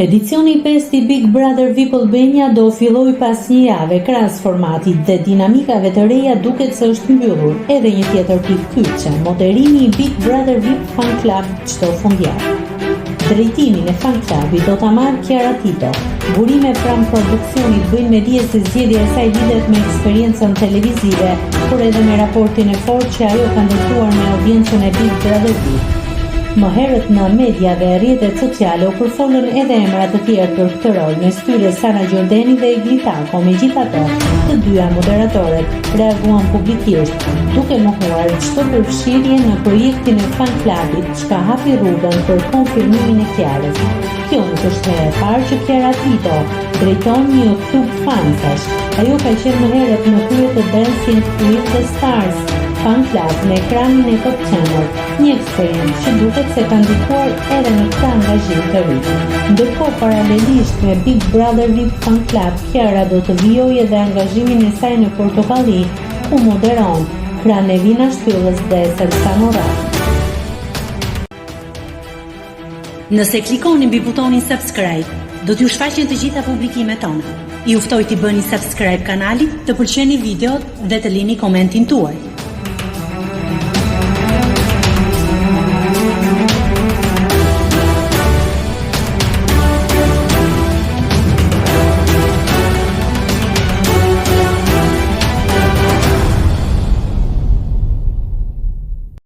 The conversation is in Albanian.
Edicioni 5 i Big Brother VIP Albania do filloj pas një jave krahas formatit dhe dinamikave të reja duket se është mbyllur edhe një tjetër pikë kyçe, moderimi i Big Brother VIP Fan Club çdo fundjavë. Drejtimin e fan clubit do ta marrë Kiara Tito. Burime pranë produksionit bëjnë me dije se zgjedhja e saj lidhet me eksperiencën televizive, por edhe me raportin e fortë që ajo ka ndërtuar me audiencën e Big Brother VIP. Më herët në media dhe rrjetet sociale u përfolën edhe emra të tjerë për këtë rol, mes tyre Sara Gjordeni dhe Iglitako. Megjithatë, të dyja moderatorët reaguan publikisht, duke mohuar çdo përfshirje në projektin e fan clubit, çka hapi rrugën për konfirmimin e Kiarës. Kjo nuk është hera e parë që Kiara Tito drejton një klub fansash. Ajo ka qenë më herët në krye të Dancing with the Stars Fan Club në ekranin e Top Channel, një eksperiencë që duket se ka ndikuar edhe në këtë angazhim të ri. Ndërkohë, paralelisht me Big Brother VIP Fan Club, Kiara do të vijojë edhe angazhimin e saj në Portokalli, ku moderon krah Nevina Shtyllës dhe Salsano Rafë. Nëse klikoni mbi butonin subscribe, do t'ju shfaqen të gjitha publikimet tona. Ju ftoj t'i bëni subscribe kanalit, të pëlqeni videot dhe të lini komentin tuaj.